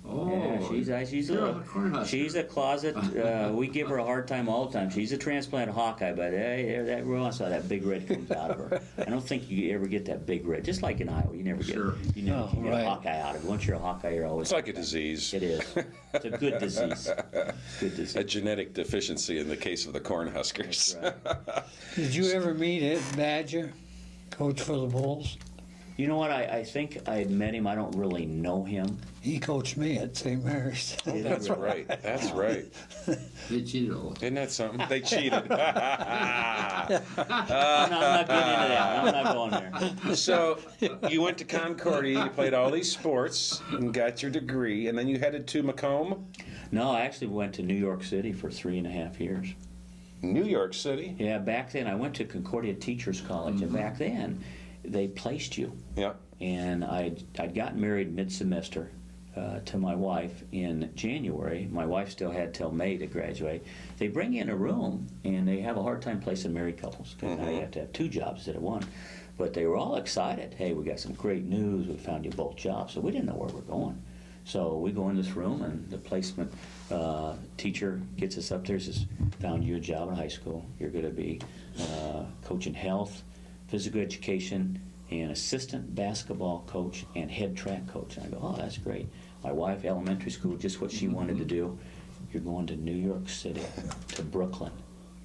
Oh, yeah, she's a closet. We give her a hard time all the time. She's a transplant Hawkeye, but that once that big red comes out of her. I don't think you ever get that big red. Just like in Iowa, you never get get a Hawkeye out of it. Once you're a Hawkeye, you're always. It's like a disease. It is. It's a good disease. Good disease. A genetic deficiency in the case of the Cornhuskers. Right. Did you ever meet Ed Badger, coach for the Bulls? You know what? I think I met him. I don't really know him. He coached me at St. Mary's. Oh, that's right. That's right. They cheated all. Isn't that something? They cheated. I'm not getting into that. I'm not going there. So you went to Concordia, you played all these sports, and got your degree, and then you headed to Macomb? No, I actually went to New York City for 3.5 years. New York City? Yeah, back then I went to Concordia Teachers College, and back then they placed you. Yeah. And I'd gotten married mid-semester to my wife in January. My wife still had till May to graduate. They bring you in a room, and they have a hard time placing married couples because now you have to have 2 jobs instead of 1. But they were all excited. Hey, we got some great news. We found you both jobs. So we didn't know where we're going. So we go in this room, and the placement teacher gets us up there and says, found you a job in high school. You're going to be coaching health, physical education, and assistant basketball coach and head track coach. And I go, oh, that's great. My wife, elementary school, just what she wanted to do. You're going to New York City, to Brooklyn.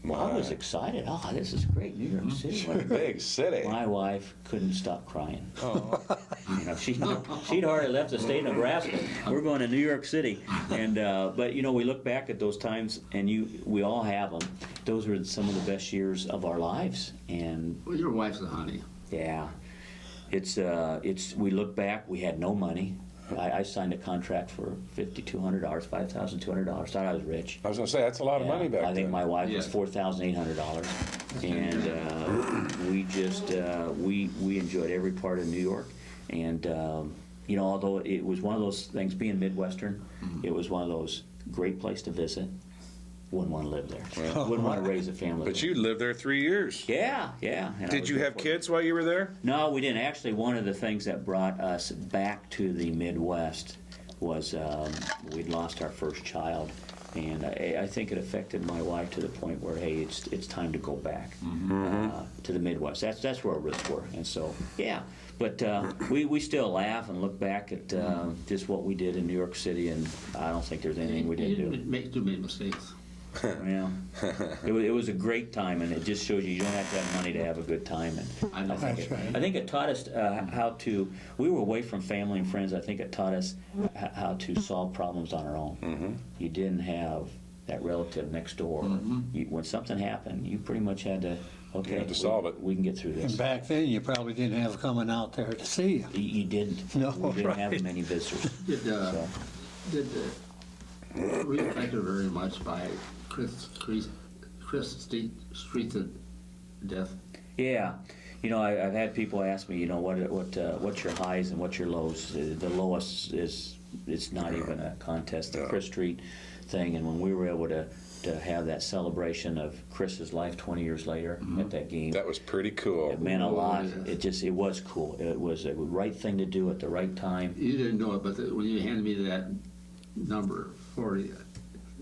Well, I was excited. Oh, this is great, New York City. What a big city. My wife couldn't stop crying. Oh. You know, she'd already left the state of Nebraska. We're going to New York City, and but you know, we look back at those times, and we all have them. Those were some of the best years of our lives, and Well, your wife's a honey. yeah, it's we look back. We had no money. I signed a contract for $5,200, $5,200. Thought I was rich. I was going to say, that's a lot of money back then. I think my wife was $4,800, and we just we enjoyed every part of New York. And you know, although it was one of those things, being Midwestern, it was one of those great place to visit. Wouldn't want to live there. Yeah. Wouldn't want to raise a family. But you lived there 3 years. Yeah. And I Did was you there have for- kids while you were there? No, we didn't. Actually, one of the things that brought us back to the Midwest was we'd lost our first child, and I think it affected my wife to the point where, hey, it's time to go back to the Midwest. That's where our roots were, and so yeah. But we still laugh and look back at just what we did in New York City, and I don't think there's anything we didn't do. You didn't make too many mistakes. Yeah, it was a great time, and it just shows you don't have to have money to have a good time. And I know. That's right. I think it taught us how to. We were away from family and friends. I think it taught us how to solve problems on our own. Mm-hmm. You didn't have that relative next door. When something happened, you pretty much had to. Okay, You had to solve it. We can get through And this. back then, you probably didn't have coming out there to see you. You didn't. No, we didn't have right. many visitors. Were you affected very much by Chris Street's death? Yeah, you know, I've had people ask me, you know, what's your highs and what's your lows. The lowest is it's not even a contest. The Chris Street thing, and when we were able to have that celebration of Chris's life 20 years later at that game, That was pretty cool. it meant a lot. yes. It was cool. It was the right thing to do at the right time. You didn't know it, but when you handed me that number 40,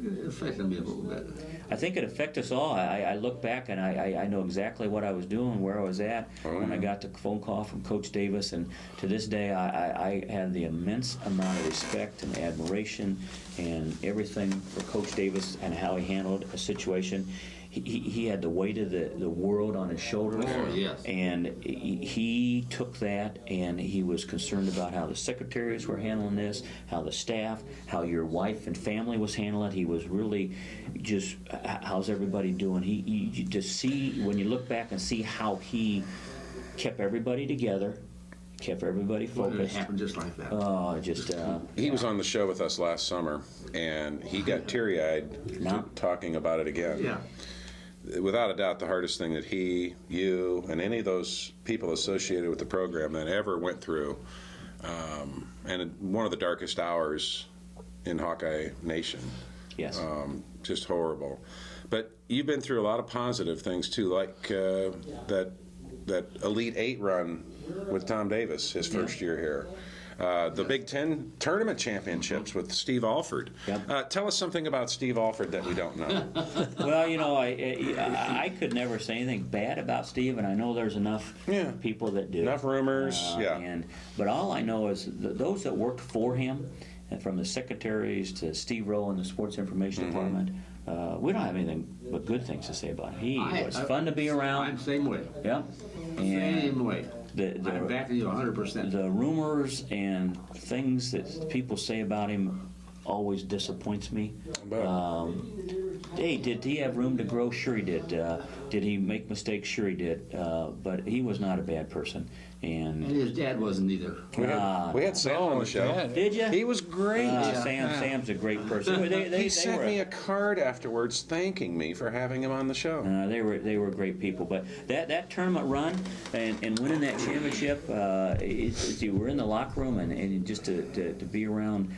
it affected me a little bit. I think it affected us all. I look back and I know exactly what I was doing, where I was at when I got the phone call from Coach Davis, and to this day I have the immense amount of respect and admiration and everything for Coach Davis and how he handled a situation. He had the weight of the world on his shoulders. Oh, yes. And he took that, and he was concerned about how the secretaries were handling this, how the staff, how your wife and family was handling it. He was really just, how's everybody doing? He just see, when you look back and see how he kept everybody together, kept everybody It focused. happened just like that. Oh, just He was on the show with us last summer, and he got teary-eyed No. talking about it again. Yeah. Without a doubt, the hardest thing that he, you, and any of those people associated with the program that ever went through, and one of the darkest hours in Hawkeye Nation. yes. Just horrible. But you've been through a lot of positive things too, like that Elite Eight run with Tom Davis his first year here. the Big Ten tournament championships with Steve Alford. Yep. Tell us something about Steve Alford that we don't know. Well, I could never say anything bad about Steve, and I know there's enough people that do. Enough rumors, But all I know is those that worked for him, and from the secretaries to Steve Rowe in the sports information department, we don't have anything but good things to say about him. He was fun to be around. I'm the same way. Yeah. Same way. I'm The, backing you 100%. the rumors and things that people say about him always disappoints me. Hey, did he have room to grow? Sure he did. Did he make mistakes? Sure he did. But he was not a bad person. And his dad wasn't either. We had Sam on the show. Dad. Did you? He was great. Sam's a great person. He sent me a card afterwards thanking me for having him on the show. They were great people, but that tournament run and winning that championship, you were in the locker room and just to be around,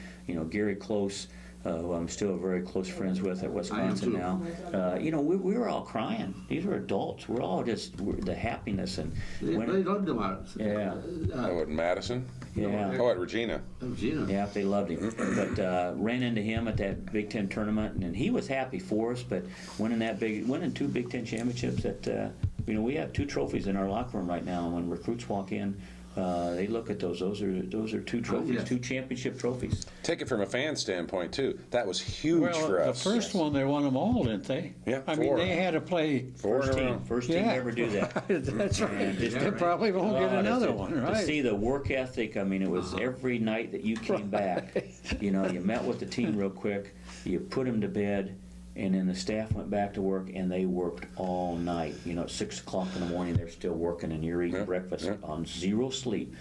Gary Close, who I'm still very close friends with at Wisconsin now. We were all crying. These were adults. We're all the happiness and They loved him out. yeah. At Madison? Yeah. Oh, at Regina. Gina. Yeah, they loved him. But ran into him at that Big Ten tournament, and he was happy for us. But winning 2 Big Ten championships, we have 2 trophies in our locker room right now. And when recruits walk in, they look at those. Those are 2 trophies, yes. 2 championship trophies. Take it from a fan standpoint, too. That was huge for Well, the us. first one, they won them all, didn't they? Yeah, I mean, 4. they had to play. 4 in a row. First team to ever do that. That's right. And just- They probably won't get another one, To right? see the work ethic, I mean, it was every night that you came back. You met with the team real quick, you put them to bed, and then the staff went back to work, and they worked all night. At 6 o'clock in the morning, they're still working, and you're eating breakfast on 0 sleep.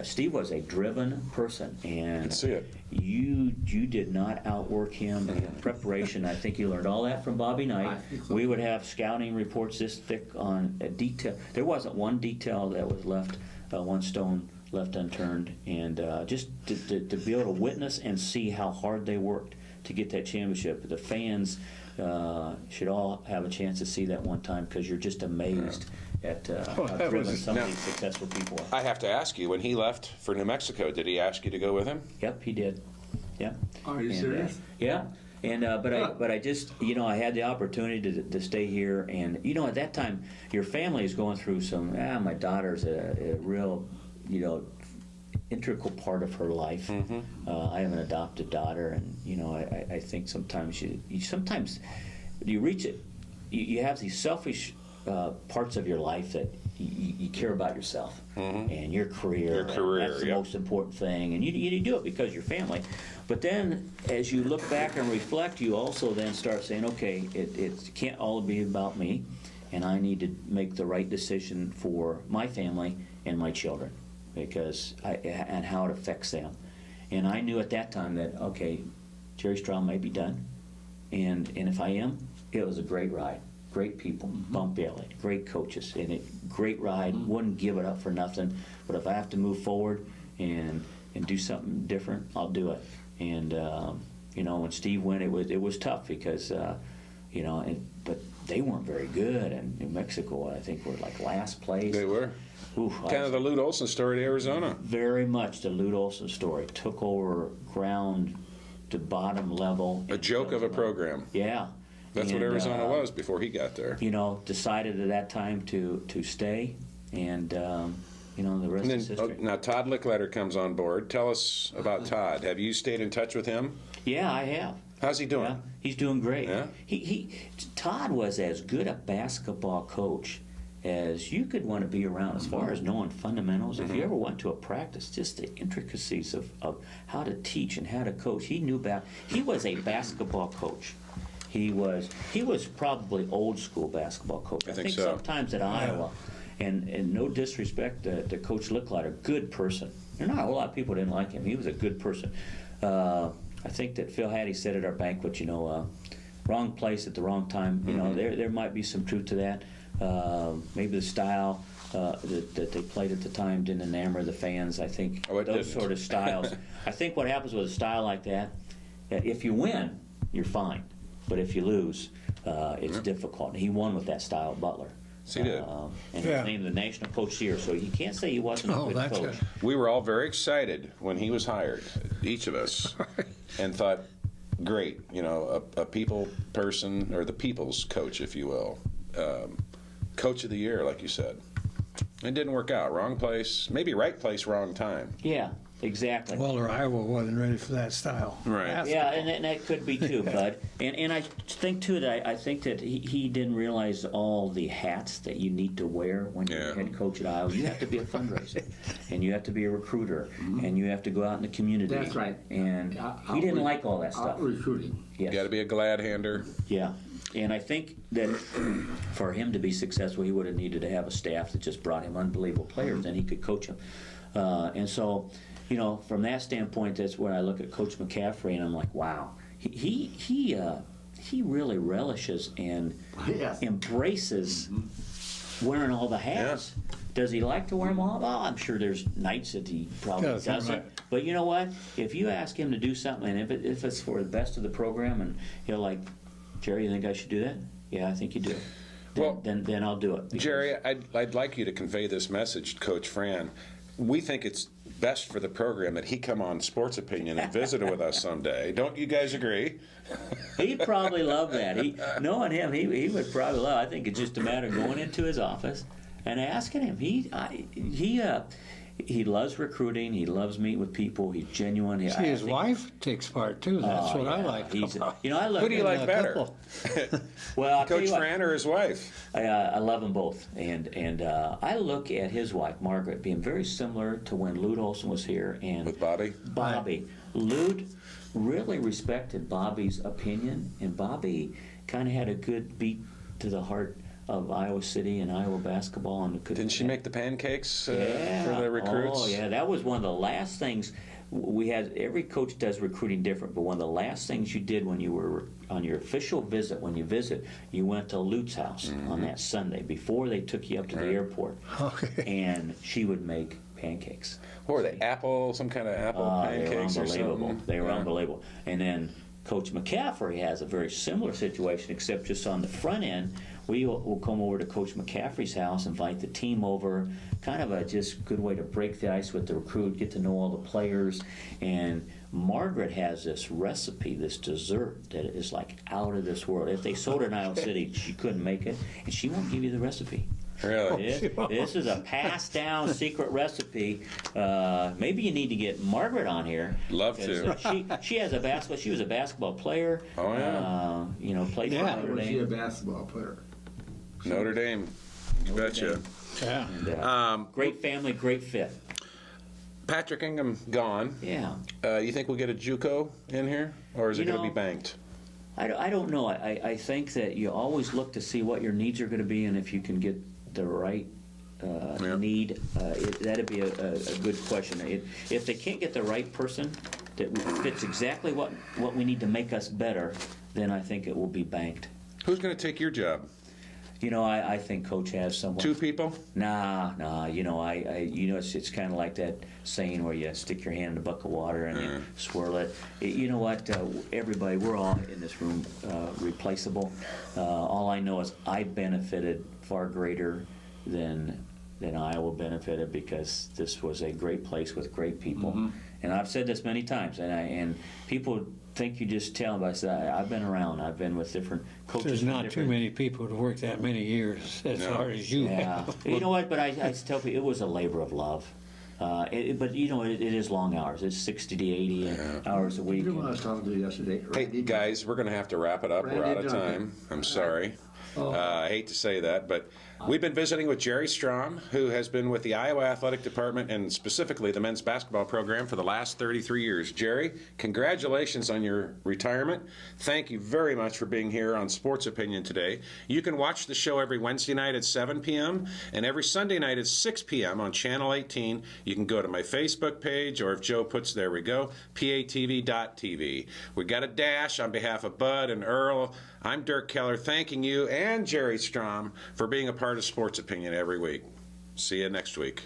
Steve was a driven person, and see it. you did not outwork him in preparation. I think you learned all that from Bobby Knight. I think so. We would have scouting reports this thick on a detail. There wasn't one detail that was left, one stone left unturned, and just to be able to witness and see how hard they worked to get that championship. The fans should all have a chance to see that one time, because you're just amazed at how that driven was- some of these successful people are. I have to ask you, when he left for New Mexico, did he ask you to go with him? Yep, he did. Yep. Are you And, serious? yeah. And but I just I had the opportunity to stay here, and at that time your family is going through some. My daughter's a real integral part of her life. I have an adopted daughter, and I think sometimes you reach it. You have these selfish parts of your life that you care about yourself and your career. Your career, that's the yeah. most important thing, and you do it because you're family. But then, as you look back and reflect, you also then start saying, okay, it can't all be about me, and I need to make the right decision for my family and my children, and how it affects them. And I knew at that time that, okay, Jerry Straw may be done, and if I am, it was a great ride. Great people, Bump Bailey, great coaches, and great ride. Wouldn't give it up for nothing. But if I have to move forward and do something different, I'll do it. And when Steve went, it was tough because but they weren't very good. And New Mexico, I think, were like last place. They were. Oof, Kind of the Lute Olson story to Arizona. very much the Lute Olson story. Took over ground to bottom level. A joke of a program. Yeah. That's what Arizona was before he got there. Decided at that time to stay, and the rest And is then, history. now Todd Lickletter comes on board. Tell us about Todd. Have you stayed in touch with him? Yeah, I have. How's he doing? Yeah, he's doing great. Yeah? Todd was as good a basketball coach as you could want to be around as far as knowing fundamentals. If you ever went to a practice, just the intricacies of how to teach and how to coach. He was a basketball coach. He was probably old school basketball coach. I think so. Sometimes at Iowa, and no disrespect to Coach Lickletter, good person. There are not a whole lot of people that didn't like him. He was a good person. I think that Phil Hattie said at our banquet, wrong place at the wrong time. There might be some truth to that. Maybe the style that they played at the time didn't enamor the fans. I think it those didn't. sort of styles. I think what happens with a style like that, if you win, you're fine. But if you lose, it's difficult. He won with that style, Butler. He did. And Yeah. was named the National Coach of the Year, so you can't say he wasn't a Oh, good that's coach. We were all very excited when he was hired, each of us, and thought, great, a people person, or the people's coach, if you will. Coach of the year, like you said. It didn't work out. Wrong place, maybe right place, wrong time. Yeah, exactly. Well, or Iowa wasn't ready for that style. Right. Yeah, and that could be too, Bud. And I think too that I think that he didn't realize all the hats that you need to wear when you're Yeah. head coach at Iowa. You have to be a fundraiser, and you have to be a recruiter, and you have to go out in the community. That's right. And he didn't like all that stuff. Recruiting. Yes. You got to be a glad hander. Yeah. And I think that for him to be successful, he would have needed to have a staff that just brought him unbelievable players, then he could coach them. And so, from that standpoint, that's when I look at Coach McCaffrey, and I'm like, wow, he really relishes and Yes. embraces wearing all the hats. Does he like to wear them all? Well, I'm sure there's nights that he probably Doesn't, doesn't. right. But you know what? If you ask him to do something, and if it's for the best of the program, and he'll like, Jerry, you think I should do that? Yeah, I think you do. Then I'll do it. Because- Jerry, I'd like you to convey this message to Coach Fran. We think it's best for the program that he come on Sports Opinion and visit with us someday. Don't you guys agree? He'd probably love that. Knowing him, he would probably love. I think it's just a matter of going into his office and asking him. He loves recruiting. He loves meeting with people. He's genuine. See, his wife takes part too. That's what I like. He's, I love Who do you him. like better, Well, I'll tell Coach you what, Fran or his wife? I love them both, and I look at his wife Margaret being very similar to when Lute Olson was here and With Bobby? Bobby. Lute really respected Bobby's opinion, and Bobby kind of had a good beat to the heart of Iowa City and Iowa basketball. And Didn't she make the pancakes for yeah. the recruits? Oh, yeah. That was one of the last things we had. Every coach does recruiting different, but one of the last things you did when you were on your official visit, you went to Lute's house on that Sunday before they took you up to the airport. Okay. And she would make pancakes. What were they, some kind of apple pancakes They were or unbelievable. something? They were Yeah. unbelievable. And then Coach McCaffrey has a very similar situation, except just on the front end, we will come over to Coach McCaffrey's house, invite the team over, kind of a just good way to break the ice with the recruit, get to know all the players. And Margaret has this recipe, this dessert that is like out of this world. If they sold it in Iowa City, she couldn't make it, and she won't give you the recipe. Really? This is a passed down secret recipe. Maybe you need to get Margaret on here. Love to. She has a basketball. She was a basketball player. Oh, yeah. Played Yeah. for Notre Was she a Dame. basketball player? Notre Dame. You betcha. Yeah. And, great family, great fit. Patrick Ingham gone. Yeah. You think we'll get a JUCO in here, or is it You going to know, be banked? I don't know. I think that you always look to see what your needs are going to be, and if you can get the right need, that'd be a good question. If they can't get the right person that fits exactly what we need to make us better, then I think it will be banked. Who's going to take your job? I think Coach has someone. 2 people? Nah. It's kind of like that saying where you stick your hand in a bucket of water and you swirl it. You know what? Everybody, we're all in this room replaceable. All I know is I benefited far greater than Iowa benefited, because this was a great place with great people. And I've said this many times, and people think you just tell them, but I said, I've been around. I've been with different coaches. There's from not too different- many people to work that many years as No. hard as you Yeah. have. You know what? But I tell people it was a labor of love. But it is long hours. It's 60 to 80 hours a week. You know what I was talking to yesterday? Hey, Randy guys, we're going to have to wrap it up. We're out Randy of Duncan. time. I'm sorry. Oh. I hate to say that, but we've been visiting with Jerry Strom, who has been with the Iowa Athletic Department and specifically the men's basketball program for the last 33 years. Jerry, congratulations on your retirement. Thank you very much for being here on Sports Opinion today. You can watch the show every Wednesday night at 7 p.m. and every Sunday night at 6 p.m. on Channel 18. You can go to my Facebook page, or if Joe puts, there we go, patv.tv. We got a dash on behalf of Bud and Earl. I'm Dirk Keller, thanking you and Jerry Strom for being a part of Sports Opinion every week. See you next week.